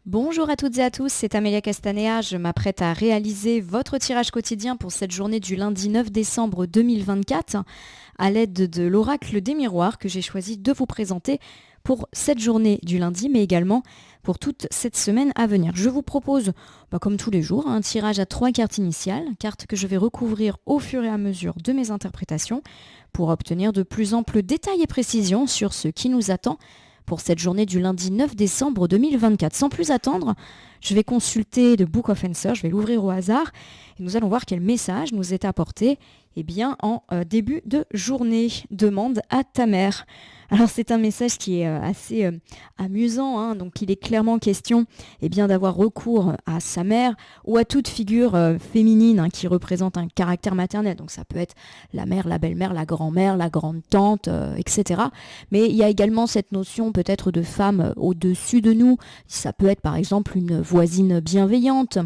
Bonjour à toutes et à tous, c'est Amélia Castanea. Je m'apprête à réaliser votre tirage quotidien pour cette journée du lundi 9 décembre 2024 à l'aide de l'oracle des miroirs que j'ai choisi de vous présenter pour cette journée du lundi, mais également pour toute cette semaine à venir. Je vous propose, comme tous les jours, un tirage à 3 cartes initiales, cartes que je vais recouvrir au fur et à mesure de mes interprétations pour obtenir de plus amples détails et précisions sur ce qui nous attend pour cette journée du lundi 9 décembre 2024. Sans plus attendre, je vais consulter The Book of Answers, je vais l'ouvrir au hasard et nous allons voir quel message nous est apporté en début de journée. Demande à ta mère. Alors c'est un message qui est assez amusant, hein. Donc il est clairement question d'avoir recours à sa mère ou à toute figure féminine, hein, qui représente un caractère maternel. Donc ça peut être la mère, la belle-mère, la grand-mère, la grande-tante, etc. Mais il y a également cette notion peut-être de femme au-dessus de nous. Ça peut être par exemple une voisine bienveillante.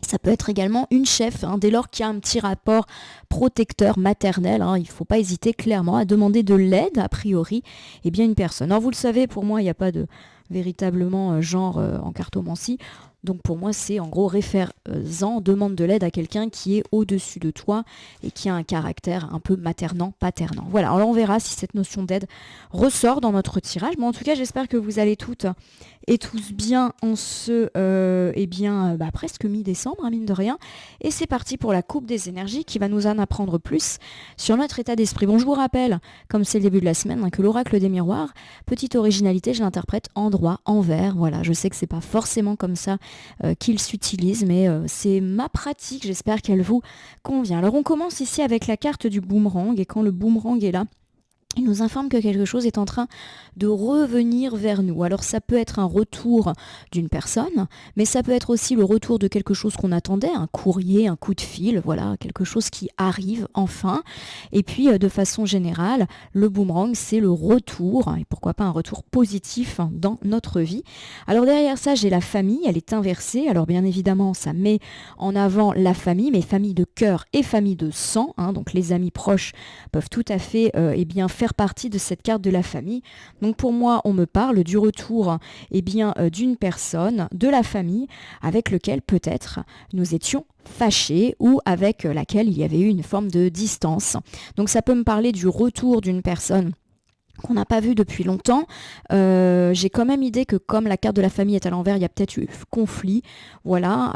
Ça peut être également une chef, hein, dès lors qu'il y a un petit rapport protecteur maternel, hein, il ne faut pas hésiter clairement à demander de l'aide, a priori, une personne. Alors vous le savez, pour moi, il n'y a pas de véritablement genre en cartomancie. Donc pour moi, c'est en gros réfère-en, demande de l'aide à quelqu'un qui est au-dessus de toi et qui a un caractère un peu maternant, paternant. Voilà, alors on verra si cette notion d'aide ressort dans notre tirage. Mais en tout cas, j'espère que vous allez toutes et tous bien en ce presque mi-décembre, hein, mine de rien. Et c'est parti pour la coupe des énergies qui va nous en apprendre plus sur notre état d'esprit. Bon, je vous rappelle, comme c'est le début de la semaine, hein, que l'oracle des miroirs, petite originalité, je l'interprète en droit, en vert. Voilà, je sais que c'est pas forcément comme ça qu'il s'utilise, mais c'est ma pratique, j'espère qu'elle vous convient. Alors on commence ici avec la carte du boomerang, et quand le boomerang est là, il nous informe que quelque chose est en train de revenir vers nous. Alors ça peut être un retour d'une personne, mais ça peut être aussi le retour de quelque chose qu'on attendait, un courrier, un coup de fil, voilà, quelque chose qui arrive enfin. Et puis de façon générale, le boomerang, c'est le retour, et pourquoi pas un retour positif, hein, dans notre vie. Alors derrière ça, j'ai la famille, elle est inversée. Alors bien évidemment, ça met en avant la famille, mais famille de cœur et famille de sang, hein, donc les amis proches peuvent tout à fait faire partie de cette carte de la famille. Donc pour moi, on me parle du retour d'une personne de la famille avec lequel peut-être nous étions fâchés ou avec laquelle il y avait eu une forme de distance. Donc ça peut me parler du retour d'une personne qu'on n'a pas vu depuis longtemps. J'ai quand même idée que comme la carte de la famille est à l'envers, il y a peut-être eu conflit, voilà,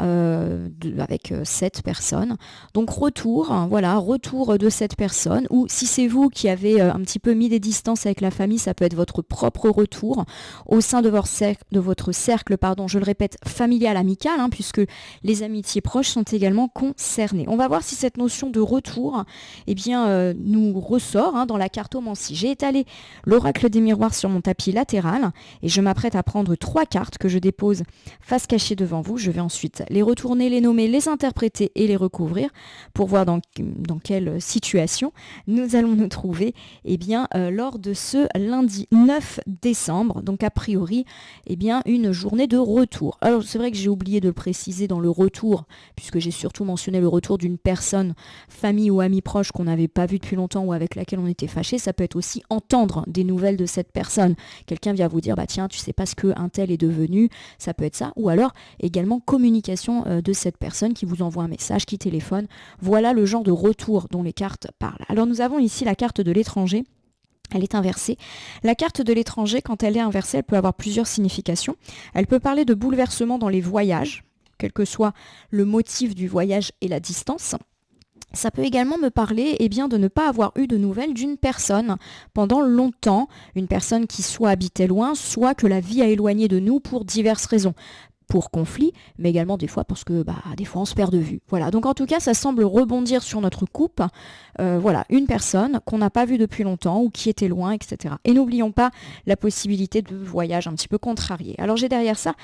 avec cette personne. Donc retour, hein, voilà, retour de cette personne, ou si c'est vous qui avez un petit peu mis des distances avec la famille, ça peut être votre propre retour au sein de votre cercle, je le répète, familial, amical, hein, puisque les amitiés proches sont également concernées. On va voir si cette notion de retour nous ressort, hein, dans la cartomancie. J'ai étalé l'oracle des miroirs sur mon tapis latéral et je m'apprête à prendre 3 cartes que je dépose face cachée devant vous. Je vais ensuite les retourner, les nommer, les interpréter et les recouvrir pour voir dans quelle situation nous allons nous trouver lors de ce lundi 9 décembre. Donc a priori, une journée de retour. Alors c'est vrai que j'ai oublié de le préciser dans le retour, puisque j'ai surtout mentionné le retour d'une personne, famille ou amie proche qu'on n'avait pas vu depuis longtemps ou avec laquelle on était fâché. Ça peut être aussi entendre des nouvelles de cette personne. Quelqu'un vient vous dire, tiens, tu sais pas ce qu'un tel est devenu, ça peut être ça. Ou alors également communication de cette personne qui vous envoie un message, qui téléphone. Voilà le genre de retour dont les cartes parlent. Alors nous avons ici la carte de l'étranger. Elle est inversée. La carte de l'étranger, quand elle est inversée, elle peut avoir plusieurs significations. Elle peut parler de bouleversement dans les voyages, quel que soit le motif du voyage et la distance. Ça peut également me parler de ne pas avoir eu de nouvelles d'une personne pendant longtemps, une personne qui soit habitait loin, soit que la vie a éloigné de nous pour diverses raisons. Pour conflit, mais également des fois parce que des fois on se perd de vue. Voilà, donc en tout cas ça semble rebondir sur notre coupe. Une personne qu'on n'a pas vue depuis longtemps ou qui était loin, etc. Et n'oublions pas la possibilité de voyage un petit peu contrarié. Alors j'ai derrière ça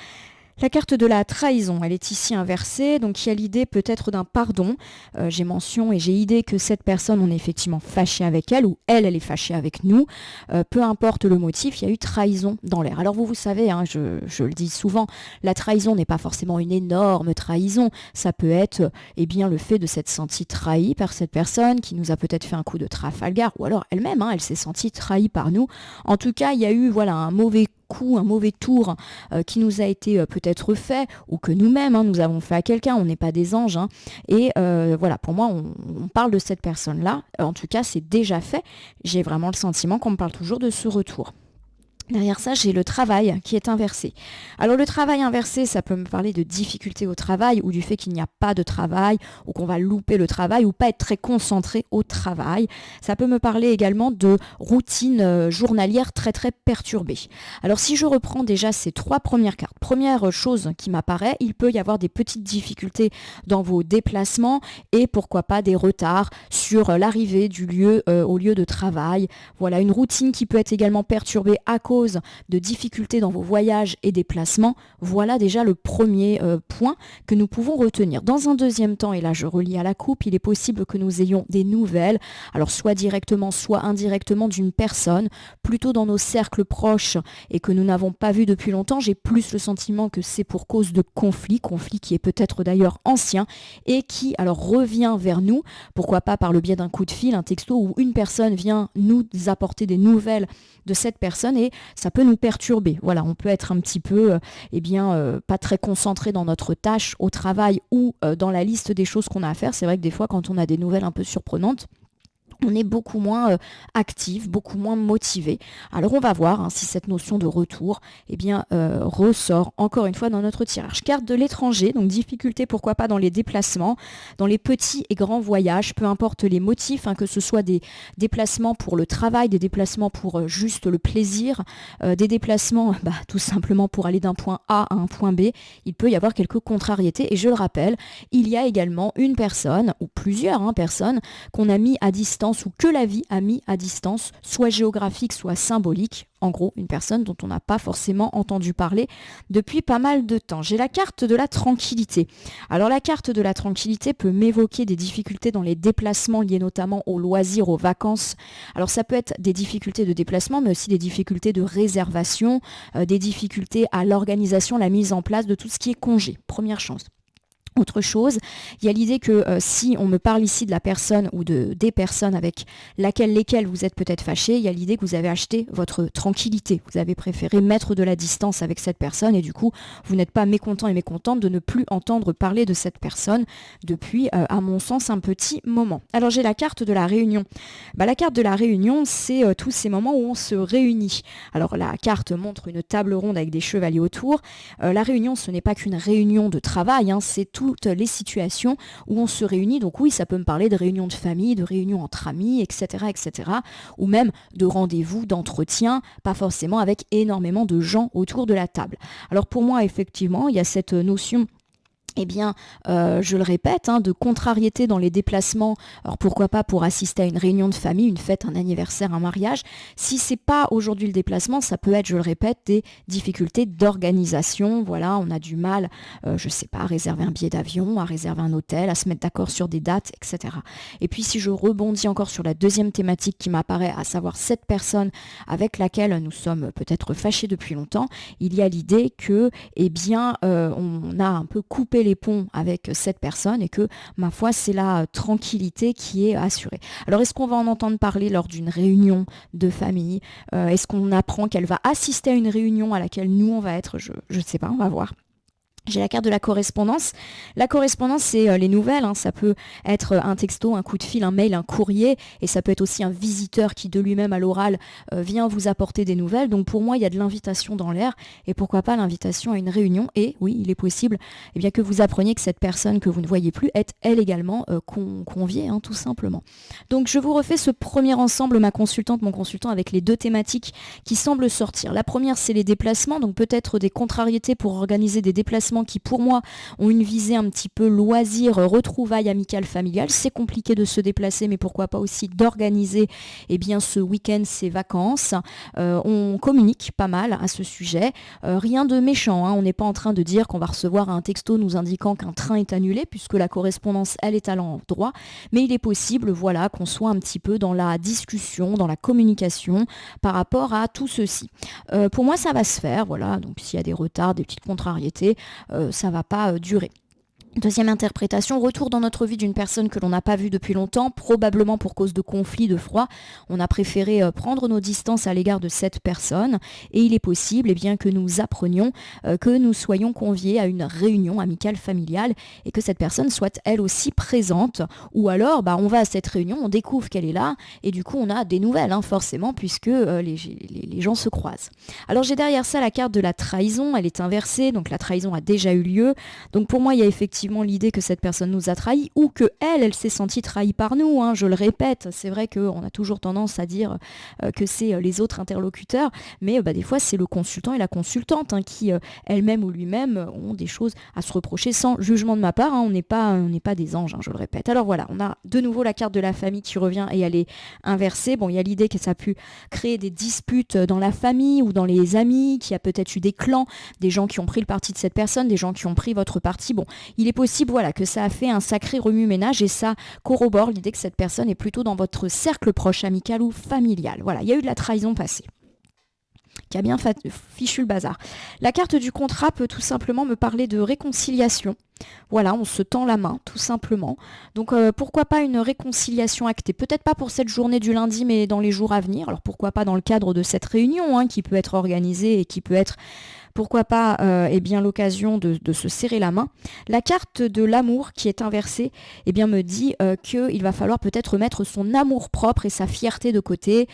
la carte de la trahison, elle est ici inversée, donc il y a l'idée peut-être d'un pardon. J'ai mention et j'ai idée que cette personne, on est effectivement fâché avec elle, ou elle est fâchée avec nous. Peu importe le motif, il y a eu trahison dans l'air. Alors vous savez, hein, je le dis souvent, la trahison n'est pas forcément une énorme trahison. Ça peut être le fait de s'être senti trahi par cette personne qui nous a peut-être fait un coup de Trafalgar, ou alors elle-même, hein, elle s'est sentie trahie par nous. En tout cas, il y a eu un mauvais coup, un mauvais tour qui nous a été peut-être fait ou que nous-mêmes nous avons fait à quelqu'un, on n'est pas des anges. Et voilà, pour moi, on parle de cette personne-là. En tout cas, c'est déjà fait. J'ai vraiment le sentiment qu'on me parle toujours de ce retour. Derrière ça, j'ai le travail qui est inversé. Alors le travail inversé, ça peut me parler de difficultés au travail ou du fait qu'il n'y a pas de travail ou qu'on va louper le travail ou pas être très concentré au travail. Ça peut me parler également de routine journalière très très perturbée. Alors si je reprends déjà ces 3 premières cartes, première chose qui m'apparaît, il peut y avoir des petites difficultés dans vos déplacements et pourquoi pas des retards sur l'arrivée du lieu au lieu de travail. Voilà, une routine qui peut être également perturbée à cause de difficultés dans vos voyages et déplacements. Voilà déjà le premier point que nous pouvons retenir. Dans un deuxième temps, et là je relie à la coupe, il est possible que nous ayons des nouvelles, alors soit directement, soit indirectement d'une personne, plutôt dans nos cercles proches et que nous n'avons pas vu depuis longtemps. J'ai plus le sentiment que c'est pour cause de conflit qui est peut-être d'ailleurs ancien et qui alors revient vers nous, pourquoi pas par le biais d'un coup de fil, un texto où une personne vient nous apporter des nouvelles de cette personne et ça peut nous perturber. Voilà, on peut être un petit peu pas très concentré dans notre tâche au travail ou dans la liste des choses qu'on a à faire. C'est vrai que des fois, quand on a des nouvelles un peu surprenantes, on est beaucoup moins actif, beaucoup moins motivé. Alors on va voir si cette notion de retour ressort encore une fois dans notre tirage. Carte de l'étranger, donc difficulté pourquoi pas dans les déplacements, dans les petits et grands voyages, peu importe les motifs, que ce soit des déplacements pour le travail, des déplacements pour juste le plaisir, des déplacements tout simplement pour aller d'un point A à un point B, il peut y avoir quelques contrariétés. Et je le rappelle, il y a également une personne ou plusieurs personnes qu'on a mis à distance ou que la vie a mis à distance, soit géographique, soit symbolique. En gros, une personne dont on n'a pas forcément entendu parler depuis pas mal de temps. J'ai la carte de la tranquillité. Alors la carte de la tranquillité peut m'évoquer des difficultés dans les déplacements liés notamment aux loisirs, aux vacances. Alors ça peut être des difficultés de déplacement, mais aussi des difficultés de réservation, des difficultés à l'organisation, la mise en place de tout ce qui est congé. Première chance. Autre chose, il y a l'idée que si on me parle ici de la personne ou des personnes avec lesquelles vous êtes peut-être fâché, il y a l'idée que vous avez acheté votre tranquillité. Vous avez préféré mettre de la distance avec cette personne et du coup, vous n'êtes pas mécontent et mécontente de ne plus entendre parler de cette personne depuis, à mon sens, un petit moment. Alors j'ai la carte de la réunion. La carte de la réunion, c'est tous ces moments où on se réunit. Alors la carte montre une table ronde avec des chevaliers autour. La réunion, ce n'est pas qu'une réunion de travail, c'est toutes les situations où on se réunit. Donc oui, ça peut me parler de réunions de famille, de réunions entre amis, etc., etc. Ou même de rendez-vous, d'entretien, pas forcément avec énormément de gens autour de la table. Alors pour moi, effectivement, il y a cette notion je le répète, de contrariété dans les déplacements. Alors pourquoi pas pour assister à une réunion de famille, une fête, un anniversaire, un mariage. Si c'est pas aujourd'hui le déplacement, ça peut être, je le répète, des difficultés d'organisation. Voilà, on a du mal, à réserver un billet d'avion, à réserver un hôtel, à se mettre d'accord sur des dates, etc. Et puis si je rebondis encore sur la deuxième thématique qui m'apparaît, à savoir cette personne avec laquelle nous sommes peut-être fâchés depuis longtemps, il y a l'idée que, on a un peu coupé les ponts avec cette personne et que, ma foi, c'est la tranquillité qui est assurée. Alors, est-ce qu'on va en entendre parler lors d'une réunion de famille ? Est-ce qu'on apprend qu'elle va assister à une réunion à laquelle nous, on va être ? Je ne sais pas, on va voir. J'ai la carte de la correspondance. La correspondance, c'est les nouvelles. Ça peut être un texto, un coup de fil, un mail, un courrier. Et ça peut être aussi un visiteur qui, de lui-même à l'oral, vient vous apporter des nouvelles. Donc pour moi, il y a de l'invitation dans l'air. Et pourquoi pas l'invitation à une réunion. Et oui, il est possible que vous appreniez que cette personne que vous ne voyez plus est, elle également, conviée, tout simplement. Donc je vous refais ce premier ensemble, ma consultante, mon consultant, avec les deux thématiques qui semblent sortir. La première, c'est les déplacements. Donc peut-être des contrariétés pour organiser des déplacements qui pour moi ont une visée un petit peu loisir, retrouvailles amicales, familiales. C'est compliqué de se déplacer, mais pourquoi pas aussi d'organiser ce week-end, ces vacances. On communique pas mal à ce sujet. Rien de méchant, on n'est pas en train de dire qu'on va recevoir un texto nous indiquant qu'un train est annulé, puisque la correspondance, elle est à l'endroit. Mais il est possible, qu'on soit un petit peu dans la discussion, dans la communication par rapport à tout ceci. Pour moi, ça va se faire, donc s'il y a des retards, des petites contrariétés, ça va pas durer. Deuxième interprétation, retour dans notre vie d'une personne que l'on n'a pas vue depuis longtemps, probablement pour cause de conflits, de froid. On a préféré prendre nos distances à l'égard de cette personne et il est possible bien, que nous apprenions que nous soyons conviés à une réunion amicale familiale et que cette personne soit elle aussi présente. Ou alors, on va à cette réunion, on découvre qu'elle est là et du coup on a des nouvelles, forcément, puisque les gens se croisent. Alors j'ai derrière ça la carte de la trahison, elle est inversée, donc la trahison a déjà eu lieu. Donc pour moi, il y a effectivement l'idée que cette personne nous a trahis ou que elle s'est sentie trahie par nous. Je le répète, c'est vrai qu'on a toujours tendance à dire que c'est les autres interlocuteurs, mais des fois c'est le consultant et la consultante qui elle-même ou lui-même ont des choses à se reprocher sans jugement de ma part. On n'est pas des anges, je le répète. Alors voilà, on a de nouveau la carte de la famille qui revient et elle est inversée. Bon, il y a l'idée que ça a pu créer des disputes dans la famille ou dans les amis, qu'il y a peut-être eu des clans, des gens qui ont pris le parti de cette personne, des gens qui ont pris votre parti. Bon, il est possible que ça a fait un sacré remue-ménage et ça corrobore l'idée que cette personne est plutôt dans votre cercle proche, amical ou familial. Voilà, il y a eu de la trahison passée qui a bien fichu le bazar. La carte du contrat peut tout simplement me parler de réconciliation. Voilà, on se tend la main, tout simplement. Donc pourquoi pas une réconciliation actée. Peut-être pas pour cette journée du lundi, mais dans les jours à venir. Alors pourquoi pas dans le cadre de cette réunion qui peut être organisée et qui peut être... Pourquoi pas l'occasion de se serrer la main. La carte de l'amour qui est inversée me dit qu'il va falloir peut-être mettre son amour propre et sa fierté de côté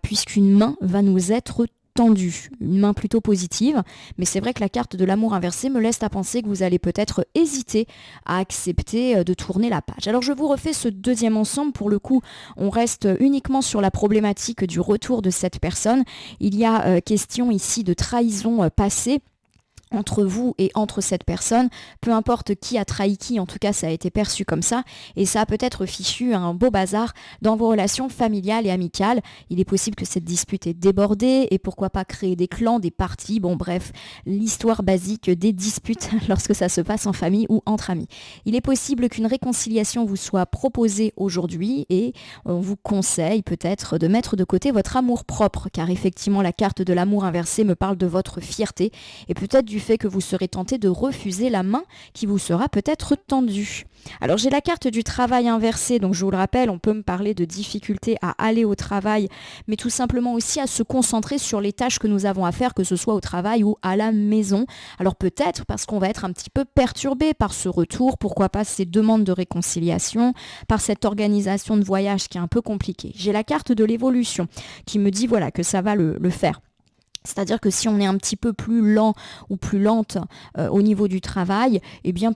puisqu'une main va nous être tendue, une main plutôt positive, mais c'est vrai que la carte de l'amour inversé me laisse à penser que vous allez peut-être hésiter à accepter de tourner la page. Alors je vous refais ce deuxième ensemble, pour le coup on reste uniquement sur la problématique du retour de cette personne. Il y a question ici de trahison passée entre vous et entre cette personne, peu importe qui a trahi qui, en tout cas ça a été perçu comme ça, et ça a peut-être fichu un beau bazar dans vos relations familiales et amicales. Il est possible que cette dispute ait débordé, et pourquoi pas créer des clans, des partis, bon bref, l'histoire basique des disputes lorsque ça se passe en famille ou entre amis. Il est possible qu'une réconciliation vous soit proposée aujourd'hui, et on vous conseille peut-être de mettre de côté votre amour propre, car effectivement la carte de l'amour inversé me parle de votre fierté, et peut-être du fait que vous serez tenté de refuser la main qui vous sera peut-être tendue. Alors j'ai la carte du travail inversé, donc je vous le rappelle, on peut me parler de difficultés à aller au travail, mais tout simplement aussi à se concentrer sur les tâches que nous avons à faire, que ce soit au travail ou à la maison. Alors peut-être parce qu'on va être un petit peu perturbé par ce retour, pourquoi pas ces demandes de réconciliation, par cette organisation de voyage qui est un peu compliquée. J'ai la carte de l'évolution qui me dit que ça va le faire. C'est-à-dire que si on est un petit peu plus lent ou plus lente au niveau du travail,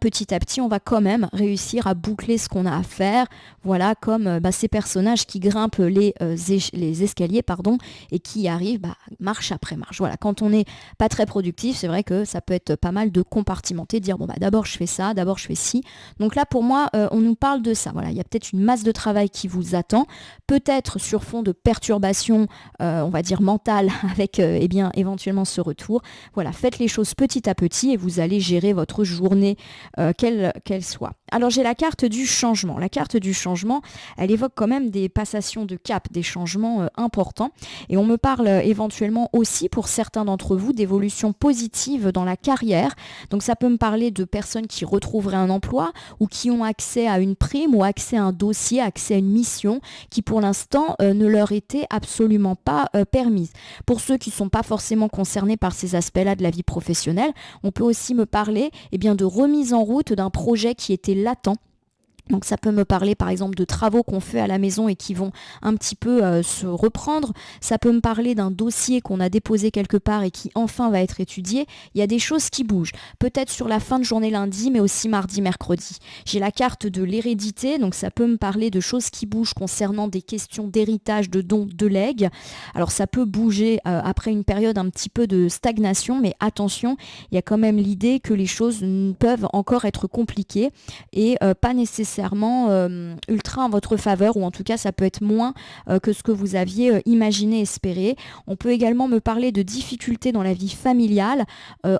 petit à petit, on va quand même réussir à boucler ce qu'on a à faire. Voilà, comme ces personnages qui grimpent les escaliers et qui arrivent marche après marche. Voilà, quand on n'est pas très productif, c'est vrai que ça peut être pas mal de compartimenter, de dire d'abord je fais ça, d'abord je fais ci. Donc là, pour moi, on nous parle de ça. Voilà, il y a peut-être une masse de travail qui vous attend, peut-être sur fond de perturbation, on va dire mentale, avec éventuellement ce retour. Voilà, faites les choses petit à petit et vous allez gérer votre journée, qu'elle soit. Alors j'ai la carte du changement. La carte du changement, elle évoque quand même des passations de cap, des changements importants. Et on me parle éventuellement aussi, pour certains d'entre vous, d'évolutions positives dans la carrière. Donc ça peut me parler de personnes qui retrouveraient un emploi ou qui ont accès à une prime ou accès à un dossier, accès à une mission qui pour l'instant ne leur était absolument pas permise. Pour ceux qui ne sont pas forcément concernés par ces aspects-là de la vie professionnelle, on peut aussi me parler de remise en route d'un projet qui était latent. Donc ça peut me parler par exemple de travaux qu'on fait à la maison et qui vont un petit peu se reprendre. Ça peut me parler d'un dossier qu'on a déposé quelque part et qui enfin va être étudié. Il y a des choses qui bougent. Peut-être sur la fin de journée lundi, mais aussi mardi, mercredi. J'ai la carte de l'hérédité, donc ça peut me parler de choses qui bougent concernant des questions d'héritage, de dons, de legs. Alors ça peut bouger après une période un petit peu de stagnation, mais attention, il y a quand même l'idée que les choses peuvent encore être compliquées et pas nécessairement nécessairement ultra en votre faveur, ou en tout cas ça peut être moins que ce que vous aviez imaginé, espéré. On peut également me parler de difficultés dans la vie familiale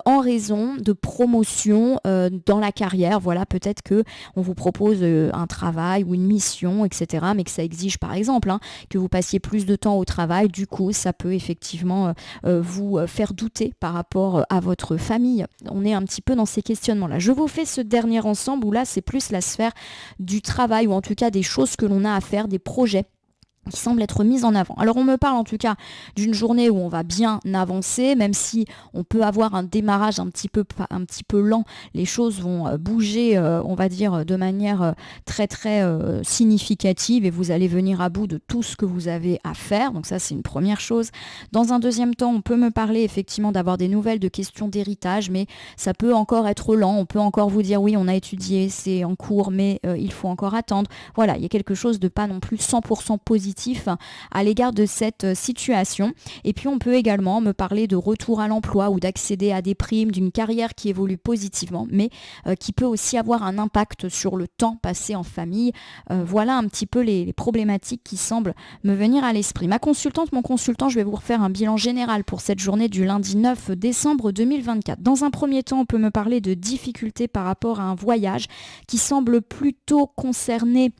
en raison de promotion dans la carrière. Voilà, peut-être que on vous propose un travail ou une mission, etc., mais que ça exige par exemple que vous passiez plus de temps au travail. Du coup, ça peut effectivement vous faire douter par rapport à votre famille. On est un petit peu dans ces questionnements-là. Je vous fais ce dernier ensemble où là, c'est plus la sphère du travail, ou en tout cas des choses que l'on a à faire, des projets qui semble être mise en avant. Alors on me parle en tout cas d'une journée où on va bien avancer, même si on peut avoir un démarrage un petit peu lent, les choses vont bouger, on va dire, de manière très très significative, et vous allez venir à bout de tout ce que vous avez à faire. Donc ça, c'est une première chose. Dans un deuxième temps, on peut me parler effectivement d'avoir des nouvelles de questions d'héritage, mais ça peut encore être lent. On peut encore vous dire oui, on a étudié, c'est en cours, mais il faut encore attendre. Voilà, il y a quelque chose de pas non plus 100% positif à l'égard de cette situation. Et puis on peut également me parler de retour à l'emploi ou d'accéder à des primes, d'une carrière qui évolue positivement, mais qui peut aussi avoir un impact sur le temps passé en famille. Voilà un petit peu les problématiques qui semblent me venir à l'esprit. Ma consultante, mon consultant, je vais vous refaire un bilan général pour cette journée du lundi 9 décembre 2024. Dans un premier temps, on peut me parler de difficultés par rapport à un voyage qui semble plutôt concerner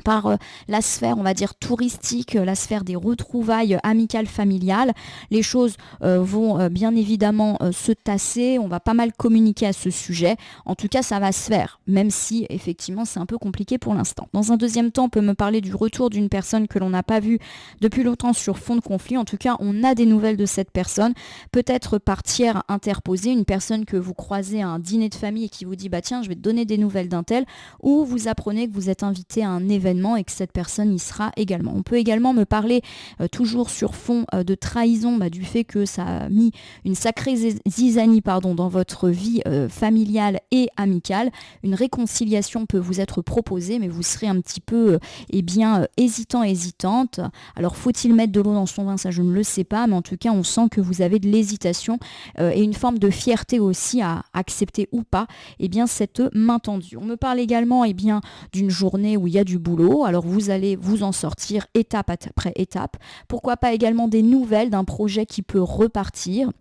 par la sphère, on va dire, touristique, la sphère des retrouvailles amicales, familiales. Les choses vont bien évidemment se tasser, on va pas mal communiquer à ce sujet. En tout cas, ça va se faire, même si effectivement c'est un peu compliqué pour l'instant. Dans un deuxième temps, on peut me parler du retour d'une personne que l'on n'a pas vue depuis longtemps sur fond de conflit. En tout cas, on a des nouvelles de cette personne, peut-être par tiers interposé, une personne que vous croisez à un dîner de famille et qui vous dit bah tiens, je vais te donner des nouvelles d'un tel, ou vous apprenez que vous êtes invité à un événement et que cette personne y sera également. On peut également me parler, toujours sur fond de trahison, du fait que ça a mis une sacrée zizanie dans votre vie familiale et amicale. Une réconciliation peut vous être proposée, mais vous serez un petit peu hésitante. Alors faut-il mettre de l'eau dans son vin? Ça, je ne le sais pas, mais en tout cas, on sent que vous avez de l'hésitation et une forme de fierté aussi à accepter ou pas cette main tendue. On me parle également d'une journée où il y a du boulot. Alors vous allez vous en sortir étape après étape. Pourquoi pas également des nouvelles d'un projet qui peut repartir.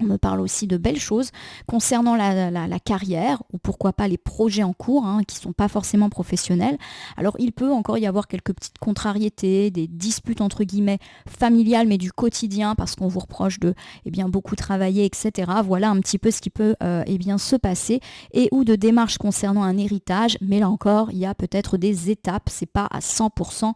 On me parle aussi de belles choses concernant la carrière, ou pourquoi pas les projets en cours qui ne sont pas forcément professionnels. Alors il peut encore y avoir quelques petites contrariétés, des disputes entre guillemets familiales, mais du quotidien, parce qu'on vous reproche de beaucoup travailler, etc. Voilà un petit peu ce qui peut se passer, et ou de démarches concernant un héritage, mais là encore il y a peut-être des étapes, c'est pas à 100%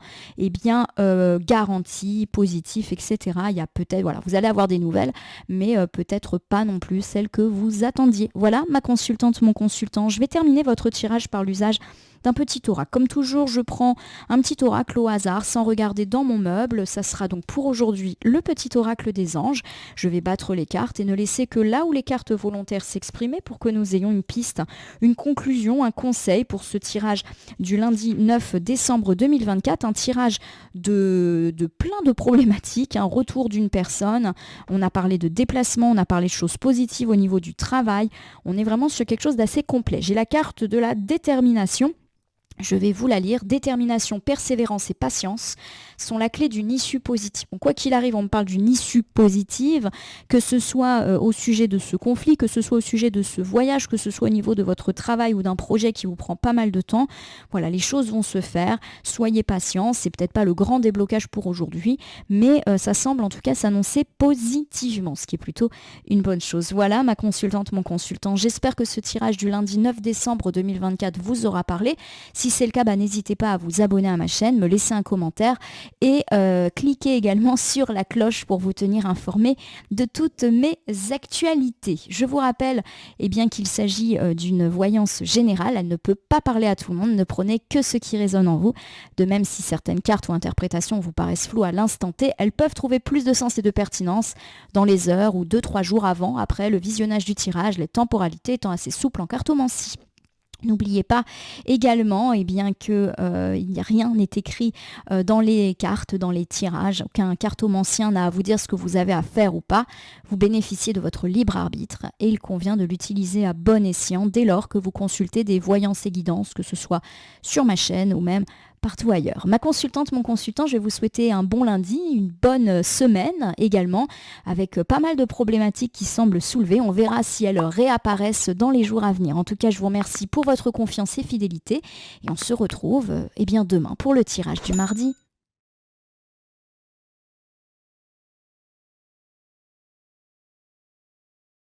garanti, positif, etc. Il y a peut-être, vous allez avoir des nouvelles, mais peut-être pas non plus celles que vous attendiez. Voilà ma consultante, mon consultant. Je vais terminer votre tirage par l'usage d'un petit oracle. Comme toujours, je prends un petit oracle au hasard sans regarder dans mon meuble. Ça sera donc pour aujourd'hui le petit oracle des anges. Je vais battre les cartes et ne laisser que là où les cartes volontaires s'exprimer pour que nous ayons une piste, une conclusion, un conseil pour ce tirage du lundi 9 décembre 2024. Un tirage de plein de problématiques, un retour d'une personne. On a parlé de déplacement, on a parlé de choses positives au niveau du travail. On est vraiment sur quelque chose d'assez complet. J'ai la carte de la détermination. Je vais vous la lire. Détermination, persévérance et patience sont la clé d'une issue positive. Donc, quoi qu'il arrive, on me parle d'une issue positive, que ce soit au sujet de ce conflit, que ce soit au sujet de ce voyage, que ce soit au niveau de votre travail ou d'un projet qui vous prend pas mal de temps. Voilà, les choses vont se faire. Soyez patients. C'est peut-être pas le grand déblocage pour aujourd'hui, mais ça semble en tout cas s'annoncer positivement, ce qui est plutôt une bonne chose. Voilà, ma consultante, mon consultant. J'espère que ce tirage du lundi 9 décembre 2024 vous aura parlé. Si c'est le cas, n'hésitez pas à vous abonner à ma chaîne, me laisser un commentaire et cliquez également sur la cloche pour vous tenir informé de toutes mes actualités. Je vous rappelle qu'il s'agit d'une voyance générale. Elle ne peut pas parler à tout le monde. Ne prenez que ce qui résonne en vous. De même, si certaines cartes ou interprétations vous paraissent floues à l'instant T, elles peuvent trouver plus de sens et de pertinence dans les heures ou 2-3 jours après le visionnage du tirage, les temporalités étant assez souples en cartomancie. N'oubliez pas également que rien n'est écrit dans les cartes, dans les tirages. Aucun cartomancien n'a à vous dire ce que vous avez à faire ou pas. Vous bénéficiez de votre libre arbitre et il convient de l'utiliser à bon escient dès lors que vous consultez des voyances et guidances, que ce soit sur ma chaîne ou même partout ailleurs. Ma consultante, mon consultant, je vais vous souhaiter un bon lundi, une bonne semaine également, avec pas mal de problématiques qui semblent soulever. On verra si elles réapparaissent dans les jours à venir. En tout cas, je vous remercie pour votre confiance et fidélité et on se retrouve demain pour le tirage du mardi.